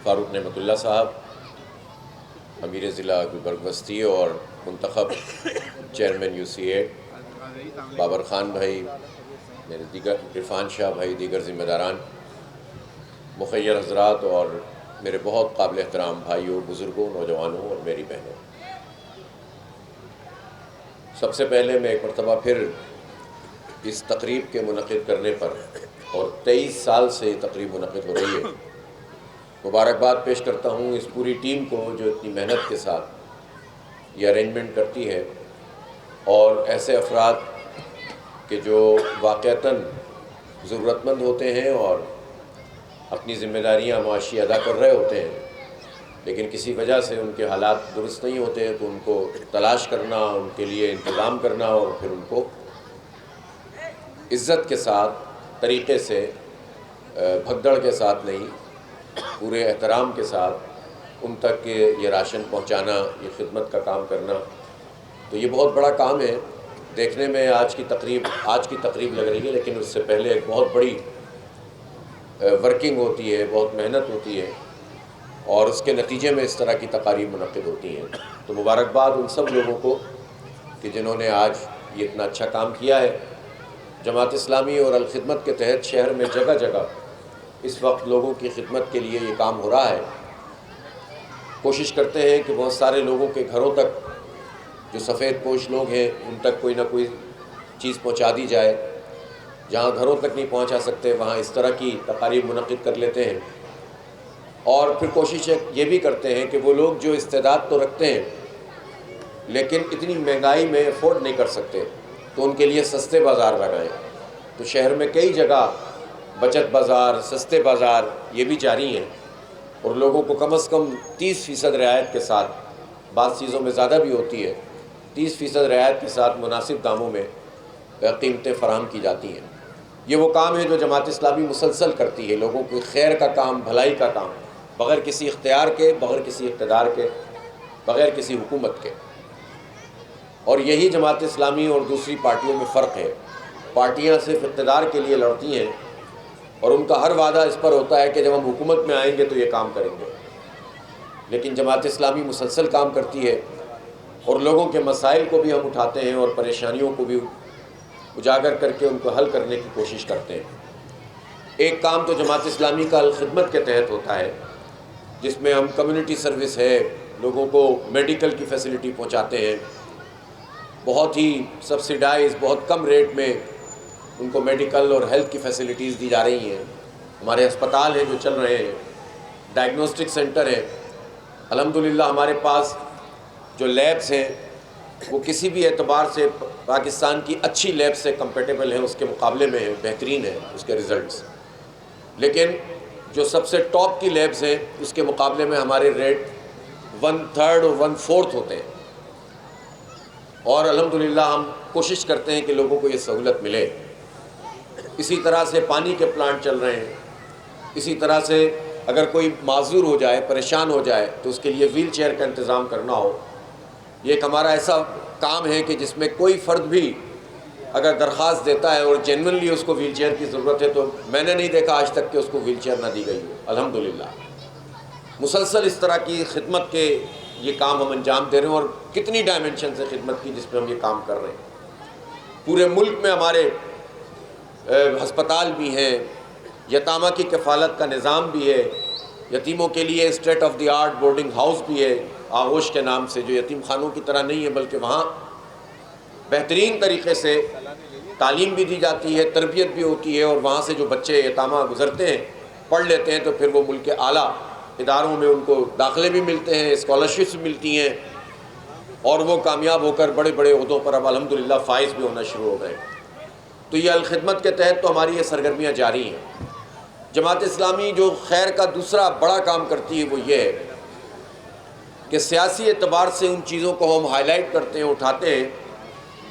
فاروق نعمت اللہ صاحب، امیر ضلع گلبرگ وسطی اور منتخب چیئرمین UC8، بابر خان بھائی، میرے دیگر عرفان شاہ بھائی، دیگر ذمہ داران، مخیر حضرات اور میرے بہت قابل احترام بھائیوں، بزرگوں، نوجوانوں اور میری بہنوں، سب سے پہلے میں ایک مرتبہ پھر اس تقریب کے منعقد کرنے پر، اور 23 سال سے یہ تقریب منعقد ہو رہی ہے، مبارکباد پیش کرتا ہوں اس پوری ٹیم کو جو اتنی محنت کے ساتھ یہ ارینجمنٹ کرتی ہے، اور ایسے افراد کہ جو واقعتاً ضرورت مند ہوتے ہیں اور اپنی ذمہ داریاں معاشی ادا کر رہے ہوتے ہیں، لیکن کسی وجہ سے ان کے حالات درست نہیں ہوتے ہیں، تو ان کو تلاش کرنا، ان کے لیے انتظام کرنا، اور پھر ان کو عزت کے ساتھ، طریقے سے، بھگدڑ کے ساتھ نہیں، پورے احترام کے ساتھ ان تک کہ یہ راشن پہنچانا، یہ خدمت کا کام کرنا، تو یہ بہت بڑا کام ہے۔ دیکھنے میں آج کی تقریب لگ رہی ہے، لیکن اس سے پہلے ایک بہت بڑی ورکنگ ہوتی ہے، بہت محنت ہوتی ہے، اور اس کے نتیجے میں اس طرح کی تقاریب منعقد ہوتی ہیں۔ تو مبارکباد ان سب لوگوں کو کہ جنہوں نے آج یہ اتنا اچھا کام کیا ہے۔ جماعت اسلامی اور الخدمت کے تحت شہر میں جگہ جگہ اس وقت لوگوں کی خدمت کے لیے یہ کام ہو رہا ہے۔ کوشش کرتے ہیں کہ بہت سارے لوگوں کے گھروں تک، جو سفید پوش لوگ ہیں، ان تک کوئی نہ کوئی چیز پہنچا دی جائے۔ جہاں گھروں تک نہیں پہنچا سکتے وہاں اس طرح کی تقاریب منعقد کر لیتے ہیں، اور پھر کوشش یہ بھی کرتے ہیں کہ وہ لوگ جو استعداد تو رکھتے ہیں لیکن اتنی مہنگائی میں افورڈ نہیں کر سکتے، تو ان کے لیے سستے بازار لگائیں۔ تو شہر میں کئی جگہ بچت بازار، سستے بازار یہ بھی جاری ہیں، اور لوگوں کو کم از کم 30% رعایت کے ساتھ، بعض چیزوں میں زیادہ بھی ہوتی ہے، 30% رعایت کے ساتھ مناسب داموں میں قیمتیں فراہم کی جاتی ہیں۔ یہ وہ کام ہے جو جماعت اسلامی مسلسل کرتی ہے، لوگوں کی خیر کا کام، بھلائی کا کام، بغیر کسی اختیار کے، بغیر کسی اقتدار کے، بغیر کسی حکومت کے۔ اور یہی جماعت اسلامی اور دوسری پارٹیوں میں فرق ہے۔ پارٹیاں صرف اقتدار کے لیے لڑتی ہیں، اور ان کا ہر وعدہ اس پر ہوتا ہے کہ جب ہم حکومت میں آئیں گے تو یہ کام کریں گے، لیکن جماعت اسلامی مسلسل کام کرتی ہے، اور لوگوں کے مسائل کو بھی ہم اٹھاتے ہیں، اور پریشانیوں کو بھی اجاگر کر کے ان کو حل کرنے کی کوشش کرتے ہیں۔ ایک کام تو جماعت اسلامی کا الخدمت کے تحت ہوتا ہے، جس میں ہم کمیونٹی سروس ہے، لوگوں کو میڈیکل کی فیسلٹی پہنچاتے ہیں، بہت ہی سبسیڈائز، بہت کم ریٹ میں ان کو میڈیکل اور ہیلتھ کی فیسلٹیز دی جا رہی ہیں۔ ہمارے ہسپتال ہیں جو چل رہے ہیں، ڈائگنوسٹک سینٹر ہیں، الحمدللہ ہمارے پاس جو لیبس ہیں وہ کسی بھی اعتبار سے پاکستان کی اچھی لیب سے کمپیٹیبل ہیں، اس کے مقابلے میں ہیں، بہترین ہیں اس کے ریزلٹس، لیکن جو سب سے ٹاپ کی لیبس ہیں اس کے مقابلے میں ہمارے ریٹ 1/3 اور 1/4 ہوتے ہیں، اور الحمدللہ ہم کوشش کرتے ہیں کہ لوگوں کو یہ سہولت ملے۔ اسی طرح سے پانی کے پلانٹ چل رہے ہیں، اسی طرح سے اگر کوئی معذور ہو جائے، پریشان ہو جائے، تو اس کے لیے ویل چیئر کا انتظام کرنا ہو، یہ ایک ہمارا ایسا کام ہے کہ جس میں کوئی فرد بھی اگر درخواست دیتا ہے اور جینوئنلی اس کو ویل چیئر کی ضرورت ہے، تو میں نے نہیں دیکھا آج تک کہ اس کو ویل چیئر نہ دی گئی ہو۔ الحمدللہ مسلسل اس طرح کی خدمت کے یہ کام ہم انجام دے رہے ہیں، اور کتنی ڈائمنشن سے خدمت کی جس میں ہم یہ کام کر رہے ہیں۔ پورے ملک میں ہمارے ہسپتال بھی ہیں، یتامہ کی کفالت کا نظام بھی ہے، یتیموں کے لیے state of the art boarding house بھی ہے آغوش کے نام سے، جو یتیم خانوں کی طرح نہیں ہے بلکہ وہاں بہترین طریقے سے تعلیم بھی دی جاتی ہے، تربیت بھی ہوتی ہے، اور وہاں سے جو بچے یتامہ گزرتے ہیں، پڑھ لیتے ہیں، تو پھر وہ ملک کے اعلیٰ اداروں میں ان کو داخلے بھی ملتے ہیں، اسکالرشپس ملتی ہیں، اور وہ کامیاب ہو کر بڑے بڑے عہدوں پر اب الحمدللہ فائز بھی ہونا شروع ہو گئے۔ تو یہ الخدمت کے تحت تو ہماری یہ سرگرمیاں جاری ہیں۔ جماعت اسلامی جو خیر کا دوسرا بڑا کام کرتی ہے وہ یہ ہے کہ سیاسی اعتبار سے ان چیزوں کو ہم ہائی لائٹ کرتے ہیں، اٹھاتے ہیں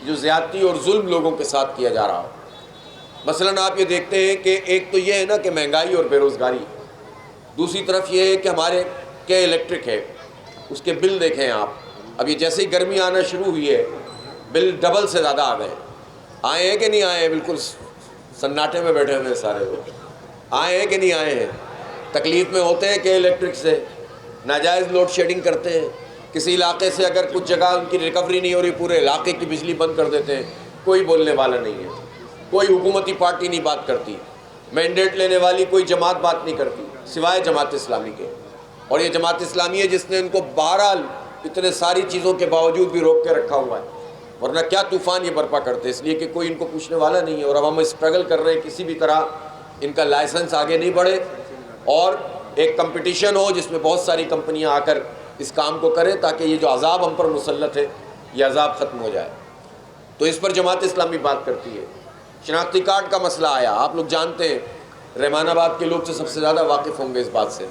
جو زیادتی اور ظلم لوگوں کے ساتھ کیا جا رہا ہو۔ مثلاً آپ یہ دیکھتے ہیں کہ ایک تو یہ ہے نا کہ مہنگائی اور بے روزگاری، دوسری طرف یہ ہے کہ ہمارے کے الیکٹرک ہے، اس کے بل دیکھیں آپ، اب یہ جیسے ہی گرمی آنا شروع ہوئی ہے بل ڈبل سے زیادہ آ گئے۔ آئے ہیں کہ نہیں آئے ہیں؟ بالکل سناٹے میں بیٹھے ہوئے سارے لوگ، آئے ہیں کہ نہیں آئے ہیں؟ تکلیف میں ہوتے ہیں کہ الیکٹرک سے ناجائز لوڈ شیڈنگ کرتے ہیں، کسی علاقے سے اگر کچھ جگہ ان کی ریکوری نہیں ہو رہی پورے علاقے کی بجلی بند کر دیتے ہیں، کوئی بولنے والا نہیں ہے، کوئی حکومتی پارٹی نہیں بات کرتی، مینڈیٹ لینے والی کوئی جماعت بات نہیں کرتی سوائے جماعت اسلامی کے. اور یہ جماعت اسلامی ہے جس نے ان کو بہرحال اتنے ساری چیزوں کے باوجود بھی روک کے رکھا ہوا ہے، ورنہ کیا طوفان یہ برپا کرتے، اس لیے کہ کوئی ان کو پوچھنے والا نہیں ہے. اور اب ہم اسٹرگل کر رہے ہیں کسی بھی طرح ان کا لائسنس آگے نہیں بڑھے اور ایک کمپٹیشن ہو جس میں بہت ساری کمپنیاں آ کر اس کام کو کریں تاکہ یہ جو عذاب ہم پر مسلط ہے یہ عذاب ختم ہو جائے. تو اس پر جماعت اسلامی بات کرتی ہے. شناختی کارڈ کا مسئلہ آیا، آپ لوگ جانتے ہیں، رحمان آباد کے لوگ تو سب سے زیادہ واقف ہوں گے اس بات سے،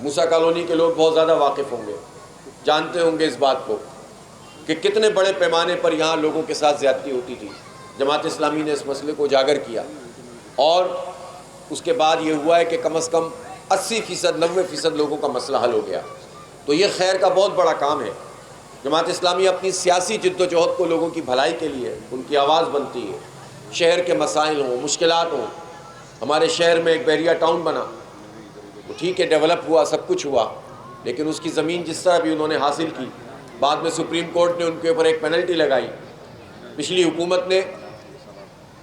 موسیٰ کالونی کے لوگ بہت زیادہ واقف ہوں گے، جانتے ہوں گے اس بات کو کہ کتنے بڑے پیمانے پر یہاں لوگوں کے ساتھ زیادتی ہوتی تھی. جماعت اسلامی نے اس مسئلے کو اجاگر کیا اور اس کے بعد یہ ہوا ہے کہ کم از کم 80% 90% لوگوں کا مسئلہ حل ہو گیا. تو یہ خیر کا بہت بڑا کام ہے. جماعت اسلامی اپنی سیاسی جد و جہد کو لوگوں کی بھلائی کے لیے ان کی آواز بنتی ہے. شہر کے مسائل ہوں، مشکلات ہوں. ہمارے شہر میں ایک بیریا ٹاؤن بنا، وہ ٹھیک ہے ڈیولپ ہوا، سب کچھ ہوا، لیکن اس کی زمین جس طرح بھی انہوں نے حاصل کی، بعد میں سپریم کورٹ نے ان کے اوپر ایک پینلٹی لگائی. پچھلی حکومت نے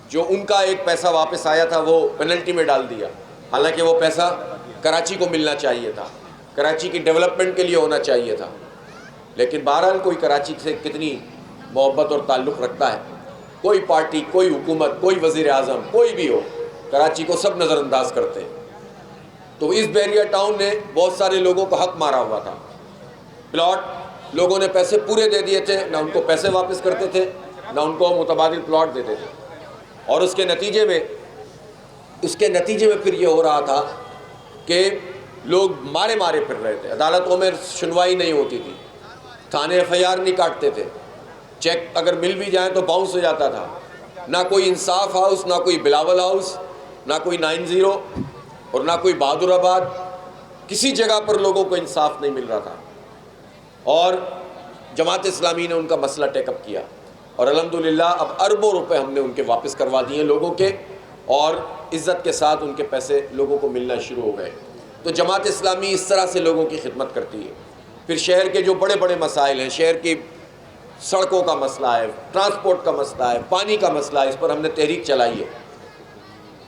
جو ان کا ایک پیسہ واپس آیا تھا وہ پینلٹی میں ڈال دیا، حالانکہ وہ پیسہ کراچی کو ملنا چاہیے تھا، کراچی کی ڈیولپمنٹ کے لیے ہونا چاہیے تھا. لیکن بہرحال کوئی کراچی سے کتنی محبت اور تعلق رکھتا ہے، کوئی پارٹی، کوئی حکومت، کوئی وزیر اعظم، کوئی بھی ہو، کراچی کو سب نظر انداز کرتے ہیں. تو اس بیریا ٹاؤن نے بہت سارے لوگوں کو حق مارا ہوا تھا. پلاٹ لوگوں نے پیسے پورے دے دیے تھے، نہ ان کو پیسے واپس کرتے تھے نہ ان کو متبادل پلاٹ دیتے تھے. اور اس کے نتیجے میں پھر یہ ہو رہا تھا کہ لوگ مارے پھر رہے تھے، عدالتوں میں سنوائی نہیں ہوتی تھی، تھانے FIR نہیں کاٹتے تھے، چیک اگر مل بھی جائیں تو باؤنس ہو جاتا تھا. نہ کوئی انصاف ہاؤس، نہ کوئی بلاول ہاؤس، نہ کوئی 90 اور نہ کوئی بہادر آباد، کسی جگہ پر لوگوں کو انصاف نہیں مل رہا تھا. اور جماعت اسلامی نے ان کا مسئلہ ٹیک اپ کیا اور الحمدللہ اب اربوں روپے ہم نے ان کے واپس کروا دیے لوگوں کے، اور عزت کے ساتھ ان کے پیسے لوگوں کو ملنا شروع ہو گئے. تو جماعت اسلامی اس طرح سے لوگوں کی خدمت کرتی ہے. پھر شہر کے جو بڑے بڑے مسائل ہیں، شہر کی سڑکوں کا مسئلہ ہے، ٹرانسپورٹ کا مسئلہ ہے، پانی کا مسئلہ ہے، اس پر ہم نے تحریک چلائی ہے.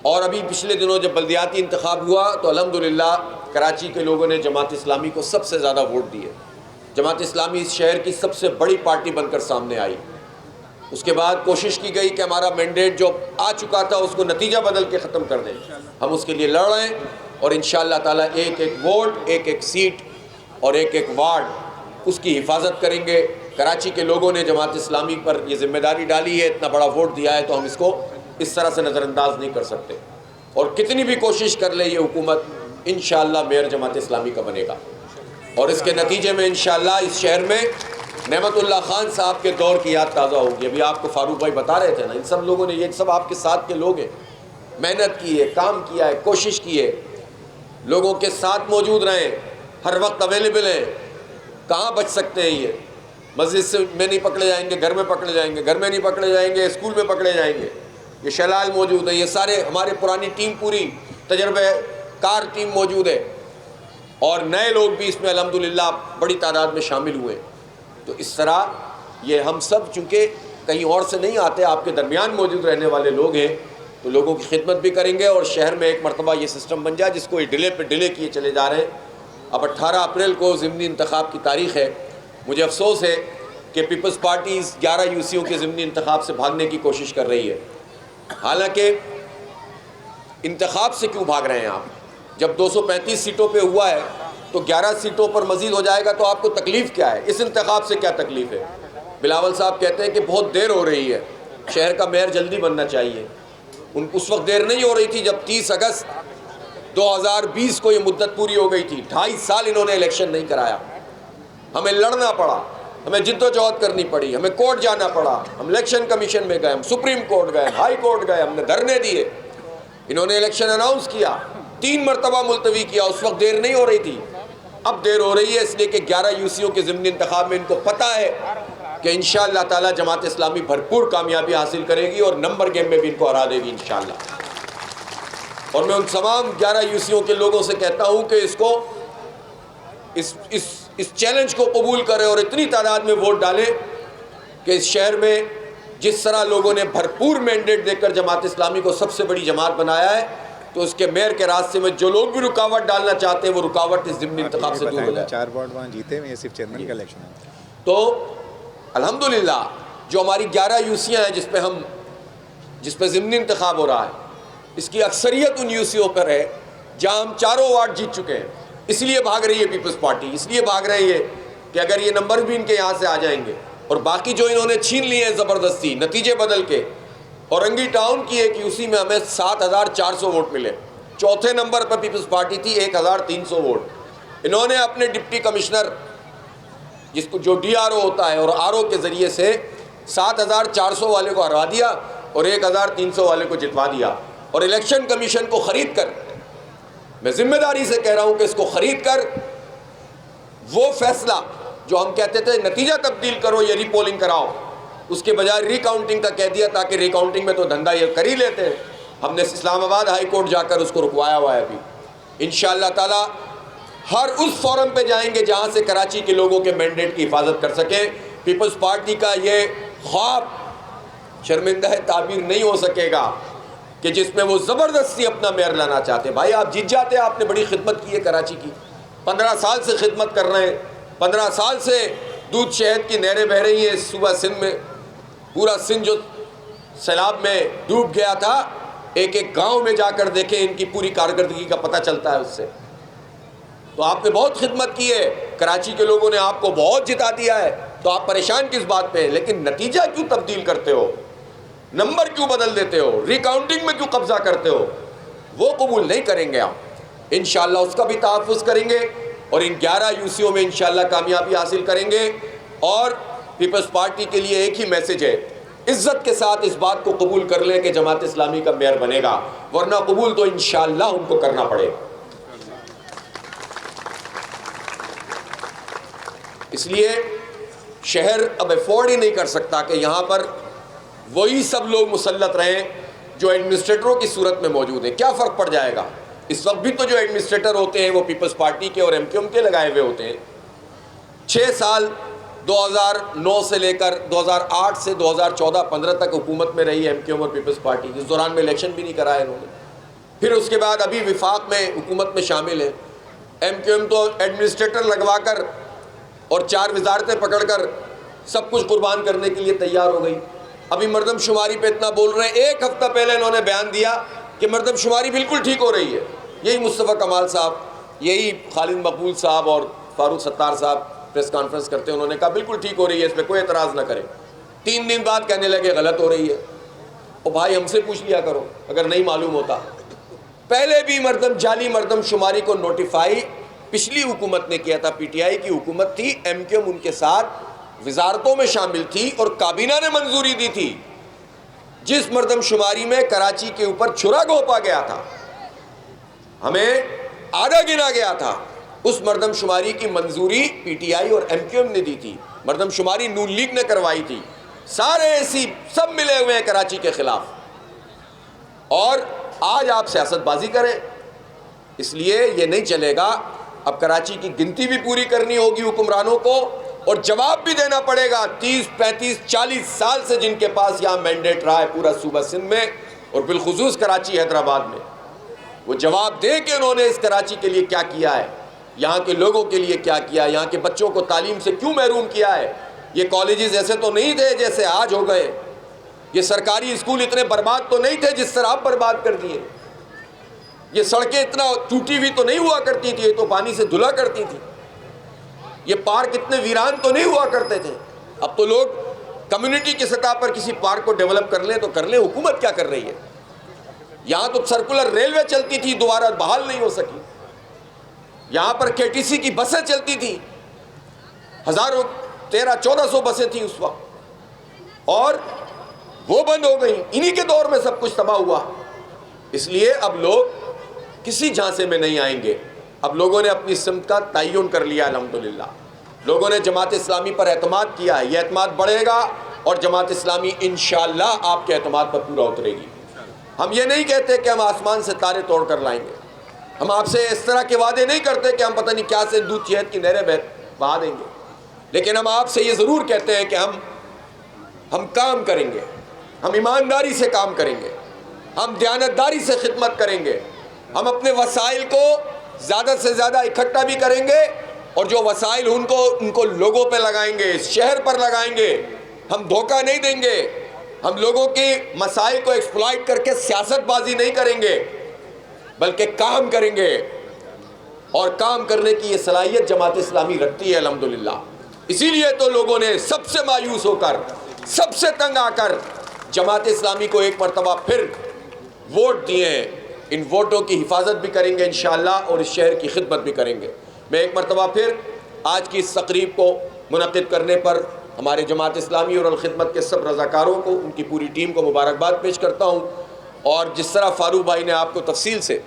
اور ابھی پچھلے دنوں جب بلدیاتی انتخاب ہوا تو الحمدللہ کراچی کے لوگوں نے جماعت اسلامی کو سب سے زیادہ ووٹ دیے. جماعت اسلامی اس شہر کی سب سے بڑی پارٹی بن کر سامنے آئی. اس کے بعد کوشش کی گئی کہ ہمارا مینڈیٹ جو آ چکا تھا اس کو نتیجہ بدل کے ختم کر دیں. ہم اس کے لیے لڑ رہے ہیں اور انشاءاللہ تعالیٰ ایک ایک ووٹ، ایک ایک سیٹ اور ایک ایک وارڈ اس کی حفاظت کریں گے. کراچی کے لوگوں نے جماعت اسلامی پر یہ ذمہ داری ڈالی ہے، اتنا بڑا ووٹ دیا ہے، تو ہم اس کو اس طرح سے نظر انداز نہیں کر سکتے. اور کتنی بھی کوشش کر لے یہ حکومت، انشاءاللہ میئر جماعت اسلامی کا بنے گا. اور اس کے نتیجے میں انشاءاللہ اس شہر میں نعمت اللہ خان صاحب کے دور کی یاد تازہ ہوگی. ابھی آپ کو فاروق بھائی بتا رہے تھے نا، ان سب لوگوں نے، یہ سب آپ کے ساتھ کے لوگ ہیں، محنت کی ہے، کام کیا ہے، کوشش کی ہے، لوگوں کے ساتھ موجود رہیں، ہر وقت اویلیبل ہیں. کہاں بچ سکتے ہیں یہ؟ مسجد سے میں نہیں پکڑے جائیں گے، گھر میں پکڑے جائیں گے، گھر میں نہیں پکڑے جائیں گے، اسکول میں پکڑے جائیں گے. یہ شلال موجود ہے، یہ سارے ہمارے پرانی ٹیم، پوری تجربہ کار ٹیم موجود ہے، اور نئے لوگ بھی اس میں الحمدللہ بڑی تعداد میں شامل ہوئے. تو اس طرح یہ ہم سب چونکہ کہیں اور سے نہیں آتے، آپ کے درمیان موجود رہنے والے لوگ ہیں، تو لوگوں کی خدمت بھی کریں گے. اور شہر میں ایک مرتبہ یہ سسٹم بن جائے جس کو یہ ڈیلے پہ ڈیلے کیے چلے جا رہے ہیں. اب 18 اپریل کو ضمنی انتخاب کی تاریخ ہے. مجھے افسوس ہے کہ پیپلز پارٹی 11 UCوں کے ضمنی انتخاب سے بھاگنے کی کوشش کر رہی ہے. حالانکہ انتخاب سے کیوں بھاگ رہے ہیں آپ؟ جب 235 سیٹوں پہ ہوا ہے تو 11 سیٹوں پر مزید ہو جائے گا تو آپ کو تکلیف کیا ہے؟ اس انتخاب سے کیا تکلیف ہے؟ بلاول صاحب کہتے ہیں کہ بہت دیر ہو رہی ہے، شہر کا میئر جلدی بننا چاہیے. اس وقت دیر نہیں ہو رہی تھی جب 30 اگست 2020 کو یہ مدت پوری ہو گئی تھی. 2.5 سال انہوں نے الیکشن نہیں کرایا. ہمیں لڑنا پڑا، ہمیں جد و جہد کرنی پڑی، ہمیں کورٹ جانا پڑا، ہم الیکشن کمیشن میں گئے، ہم سپریم کورٹ گئے، ہائی کورٹ گئے، ہم نے دھرنے دیے. انہوں نے الیکشن اناؤنس کیا، 3 مرتبہ ملتوی کیا. اس وقت دیر نہیں ہو رہی تھی، اب دیر ہو رہی ہے، اس لیے کہ 11 UCوں کے ضمنی انتخاب میں ان کو پتہ ہے کہ انشاءاللہ تعالی جماعت اسلامی بھرپور کامیابی حاصل کرے گی اور نمبر گیم میں بھی ان کو ہرا دے گی انشاءاللہ. اور میں ان تمام 11 یوسیوں کے لوگوں سے کہتا ہوں کہ اس چیلنج کو قبول کریں اور اتنی تعداد میں ووٹ ڈالیں کہ اس شہر میں جس طرح لوگوں نے بھرپور مینڈیٹ دے کر جماعت اسلامی کو سب سے بڑی جماعت بنایا ہے، تو اس کے میئر کے راستے میں جو لوگ بھی رکاوٹ ڈالنا چاہتے ہیں وہ رکاوٹ اس ضمنی انتخاب سے دور ہو جائے۔ 4 وارڈ وہاں جیتے ہوئے، صرف چیئرمین کا الیکشن ہے۔ تو الحمدللہ جو ہماری 11 یوسیاں ہیں جس پہ ضمنی انتخاب ہو رہا ہے، اس کی اکثریت ان یوسیوں پر ہے جہاں ہم چاروں وارڈ جیت چکے ہیں۔ اس لیے بھاگ رہی ہے پیپلز پارٹی، اس لیے بھاگ رہی ہے کہ اگر یہ نمبر بھی ان کے یہاں سے آ جائیں گے، اور باقی جو انہوں نے چھین لیے ہیں زبردستی نتیجے بدل کے، اورنگی ٹاؤن کی ایک یوسی میں ہمیں 7400 ووٹ ملے، چوتھے نمبر پر پیپلز پارٹی تھی 1300 ووٹ۔ انہوں نے اپنے ڈپٹی کمشنر جس کو جو ڈی آر او ہوتا ہے اور آر او کے ذریعے سے 7400 والے کو ہرا دیا اور 1300 والے کو جتوا دیا، اور الیکشن کمیشن کو خرید کر، میں ذمہ داری سے کہہ رہا ہوں کہ اس کو خرید کر وہ فیصلہ جو ہم کہتے تھے نتیجہ تبدیل کرو یا ری پولنگ کراؤ، اس کے بجائے ری کاؤنٹنگ کا کہہ دیا، تاکہ ری کاؤنٹنگ میں تو دھندا یہ کر ہی لیتے ہیں۔ ہم نے اسلام آباد ہائی کورٹ جا کر اس کو رکوایا ہوا ہے ابھی۔ انشاءاللہ تعالی ہر اس فورم پہ جائیں گے جہاں سے کراچی کے لوگوں کے مینڈیٹ کی حفاظت کر سکیں۔ پیپلز پارٹی کا یہ خواب شرمندہ تعبیر نہیں ہو سکے گا کہ جس میں وہ زبردستی اپنا میئر لانا چاہتے۔ بھائی آپ جیت جاتے، آپ نے بڑی خدمت کی ہے کراچی کی، 15 سال سے خدمت کر رہے ہیں، 15 سال سے دودھ شہد کی نہریں بہہ رہی ہیں اس صوبہ سندھ میں، پورا سندھ جو سیلاب میں ڈوب گیا تھا، ایک ایک گاؤں میں جا کر دیکھیں، ان کی پوری کارکردگی کا پتہ چلتا ہے اس سے۔ تو آپ نے بہت خدمت کی ہے، کراچی کے لوگوں نے آپ کو بہت جتا دیا ہے، تو آپ پریشان کس بات پہ ہیں؟ لیکن نتیجہ کیوں تبدیل کرتے ہو، نمبر کیوں بدل دیتے ہو، ری کاؤنٹنگ میں کیوں قبضہ کرتے ہو؟ وہ قبول نہیں کریں گے آپ۔ انشاءاللہ اس کا بھی تحفظ کریں گے اور ان 11 یوسیوں میں انشاءاللہ کامیابی حاصل کریں گے۔ اور پیپلز پارٹی کے لیے ایک ہی میسج ہے، عزت کے ساتھ اس بات کو قبول کر لیں کہ جماعت اسلامی کا میئر بنے گا، ورنہ قبول تو انشاءاللہ ان کو کرنا پڑے گا۔ اس لیے شہر اب افورڈ ہی نہیں کر سکتا کہ یہاں پر وہی سب لوگ مسلط رہیں جو ایڈمنسٹریٹروں کی صورت میں موجود ہیں۔ کیا فرق پڑ جائے گا؟ اس وقت بھی تو جو ایڈمنسٹریٹر ہوتے ہیں وہ پیپلز پارٹی کے اور ایم کیو ایم کے لگائے ہوئے ہوتے ہیں۔ 6 سال 2009 سے لے کر 2008 سے 2014-15 تک حکومت میں رہی ایم کیو ایم اور پیپلز پارٹی، اس دوران میں الیکشن بھی نہیں کرایا انہوں نے۔ پھر اس کے بعد ابھی وفاق میں حکومت میں شامل ہے۔ ایم کیو ایم تو ایڈمنسٹریٹر لگوا کر اور 4 وزارتیں پکڑ کر سب کچھ قربان کرنے کے لیے تیار ہو گئی۔ ابھی مردم شماری پہ اتنا بول رہے ہیں، 1 ہفتہ پہلے انہوں نے بیان دیا کہ مردم شماری بالکل ٹھیک ہو رہی ہے۔ یہی مصطفیٰ کمال صاحب، یہی خالد مقبول صاحب اور فاروق ستار صاحب پریس کانفرنس کرتے ہیں، انہوں نے کہا بالکل ٹھیک ہو رہی ہے، اس پہ کوئی اعتراض نہ کریں۔ 3 دن بعد کہنے لگے غلط ہو رہی ہے۔ او بھائی ہم سے پوچھ لیا کرو اگر نہیں معلوم ہوتا۔ پہلے بھی جعلی مردم شماری کو نوٹیفائی پچھلی حکومت نے کیا تھا، پی ٹی آئی کی حکومت تھی، ایم کیو ایم ان کے ساتھ وزارتوں میں شامل تھی اور کابینہ نے منظوری دی تھی۔ جس مردم شماری میں کراچی کے اوپر چھرا گھونپا گیا تھا، ہمیں آدھا گنا گیا تھا، اس مردم شماری کی منظوری پی ٹی آئی اور ایم کیو ایم نے دی تھی۔ مردم شماری نون لیگ نے کروائی تھی۔ سارے ایسی سب ملے ہوئے ہیں کراچی کے خلاف، اور آج آپ سیاست بازی کریں۔ اس لیے یہ نہیں چلے گا۔ اب کراچی کی گنتی بھی پوری کرنی ہوگی حکمرانوں کو، اور جواب بھی دینا پڑے گا 30 35 40 سال سے جن کے پاس یہاں مینڈیٹ رہا ہے پورا صوبہ سندھ میں اور بالخصوص کراچی حیدرآباد میں۔ وہ جواب دیں کہ انہوں نے اس کراچی کے لیے کیا کیا ہے، یہاں کے لوگوں کے لیے کیا کیا ہے، یہاں کے بچوں کو تعلیم سے کیوں محروم کیا ہے۔ یہ کالجز ایسے تو نہیں تھے جیسے آج ہو گئے، یہ سرکاری اسکول اتنے برباد تو نہیں تھے جس طرح آپ برباد کر دیے، یہ سڑکیں اتنا ٹوٹی ہوئی تو نہیں ہوا کرتی تھی، یہ تو پانی سے دھلا کرتی تھی، یہ پارک اتنے ویران تو نہیں ہوا کرتے تھے۔ اب تو لوگ کمیونٹی کی سطح پر کسی پارک کو ڈیولپ کر لیں تو کر لیں، حکومت کیا کر رہی ہے؟ یہاں تو سرکولر ریلوے چلتی تھی، دوبارہ بحال نہیں ہو سکی۔ یہاں پر کے ٹی سی کی بسیں چلتی تھیں، ہزاروں 1300-1400 بسیں تھیں اس وقت، اور وہ بند ہو گئیں۔ انہی کے دور میں سب کچھ تباہ ہوا۔ اس لیے اب لوگ کسی جھانسے میں نہیں آئیں گے۔ اب لوگوں نے اپنی سمت کا تعین کر لیا، الحمدللہ لوگوں نے جماعت اسلامی پر اعتماد کیا ہے۔ یہ اعتماد بڑھے گا اور جماعت اسلامی انشاءاللہ آپ کے اعتماد پر پورا اترے گی۔ ہم یہ نہیں کہتے کہ ہم آسمان سے تارے توڑ کر لائیں گے، ہم آپ سے اس طرح کے وعدے نہیں کرتے کہ ہم پتہ نہیں کیا سے دودھ شہد کی نہریں بہا دیں گے، لیکن ہم آپ سے یہ ضرور کہتے ہیں کہ ہم کام کریں گے، ہم ایمانداری سے کام کریں گے، ہم دیانتداری سے خدمت کریں گے، ہم اپنے وسائل کو زیادہ سے زیادہ اکٹھا بھی کریں گے، اور جو وسائل ان کو لوگوں پہ لگائیں گے، اس شہر پر لگائیں گے، ہم دھوکہ نہیں دیں گے، ہم لوگوں کی مسائل کو ایکسپلائٹ کر کے سیاست بازی نہیں کریں گے، بلکہ کام کریں گے، اور کام کرنے کی یہ صلاحیت جماعت اسلامی رکھتی ہے الحمدللہ۔ اسی لیے تو لوگوں نے سب سے مایوس ہو کر، سب سے تنگ آ کر جماعت اسلامی کو ایک مرتبہ پھر ووٹ دیے ہیں۔ ان ووٹوں کی حفاظت بھی کریں گے انشاءاللہ، اور اس شہر کی خدمت بھی کریں گے۔ میں ایک مرتبہ پھر آج کی اس تقریب کو منعقد کرنے پر ہمارے جماعت اسلامی اور الخدمت کے سب رضاکاروں کو، ان کی پوری ٹیم کو مبارکباد پیش کرتا ہوں، اور جس طرح فاروق بھائی نے آپ کو تفصیل سے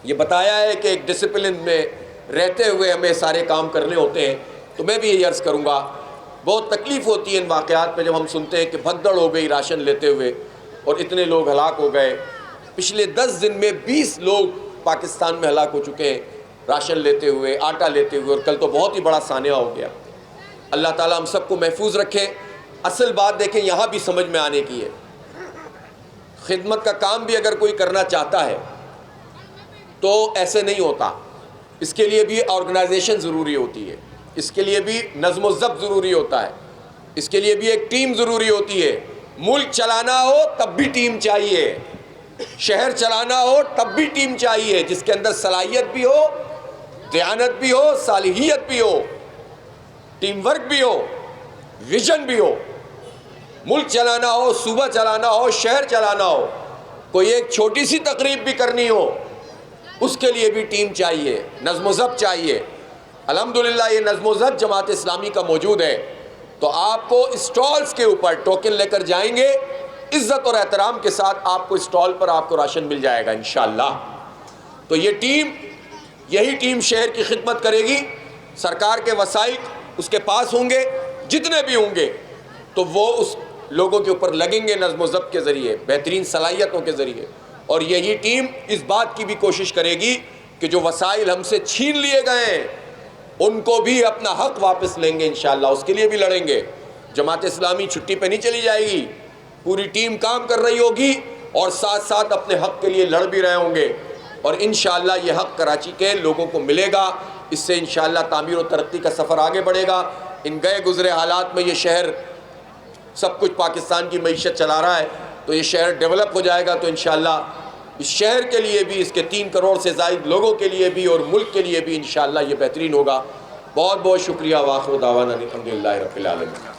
یہ بتایا ہے کہ ایک ڈسپلن میں رہتے ہوئے ہمیں سارے کام کرنے ہوتے ہیں، تو میں بھی یہ عرض کروں گا، بہت تکلیف ہوتی ہے ان واقعات میں جب ہم سنتے ہیں کہ بھگدڑ ہو گئی راشن لیتے ہوئے اور اتنے لوگ ہلاک ہو گئے۔ پچھلے 10 دن میں 20 لوگ پاکستان میں ہلاک ہو چکے ہیں راشن لیتے ہوئے، آٹا لیتے ہوئے، اور کل تو بہت ہی بڑا سانحہ ہو گیا۔ اللہ تعالیٰ ہم سب کو محفوظ رکھے۔ اصل بات دیکھیں یہاں بھی سمجھ میں آنے کی ہے، خدمت کا کام بھی اگر کوئی کرنا چاہتا ہے تو ایسے نہیں ہوتا، اس کے لیے بھی آرگنائزیشن ضروری ہوتی ہے، اس کے لیے بھی نظم و ضبط ضروری ہوتا ہے، اس کے لیے بھی ایک ٹیم ضروری ہوتی ہے۔ ملک چلانا ہو تب بھی ٹیم چاہیے، شہر چلانا ہو تب بھی ٹیم چاہیے، جس کے اندر صلاحیت بھی ہو، دیانت بھی ہو، صالحیت بھی ہو، ٹیم ورک بھی ہو، ویژن بھی ہو۔ ملک چلانا ہو، صوبہ چلانا ہو، شہر چلانا ہو، کوئی ایک چھوٹی سی تقریب بھی کرنی ہو، اس کے لیے بھی ٹیم چاہیے، نظم و ضبط چاہیے۔ الحمدللہ یہ نظم و ضبط جماعت اسلامی کا موجود ہے، تو آپ کو اسٹالز کے اوپر ٹوکن لے کر جائیں گے، عزت اور احترام کے ساتھ آپ کو اسٹال پر آپ کو راشن مل جائے گا انشاءاللہ۔ تو یہ ٹیم، یہی ٹیم شہر کی خدمت کرے گی، سرکار کے وسائل اس کے پاس ہوں گے، جتنے بھی ہوں گے تو وہ اس لوگوں کے اوپر لگیں گے نظم و ضبط کے ذریعے، بہترین صلاحیتوں کے ذریعے، اور یہی ٹیم اس بات کی بھی کوشش کرے گی کہ جو وسائل ہم سے چھین لیے گئے ہیں ان کو بھی اپنا حق واپس لیں گے انشاءاللہ، اس کے لیے بھی لڑیں گے۔ جماعت اسلامی چھٹی پہ نہیں چلی جائے گی، پوری ٹیم کام کر رہی ہوگی، اور ساتھ ساتھ اپنے حق کے لیے لڑ بھی رہے ہوں گے، اور انشاءاللہ یہ حق کراچی کے لوگوں کو ملے گا۔ اس سے انشاءاللہ تعمیر و ترقی کا سفر آگے بڑھے گا۔ ان گئے گزرے حالات میں یہ شہر سب کچھ پاکستان کی معیشت چلا رہا ہے، تو یہ شہر ڈیولپ ہو جائے گا، تو انشاءاللہ اس شہر کے لیے بھی، اس کے 3 کروڑ سے زائد لوگوں کے لیے بھی، اور ملک کے لیے بھی انشاءاللہ یہ بہترین ہوگا۔ بہت بہت شکریہ۔ وآخر دعوانا الحمدللہ رب العالمین۔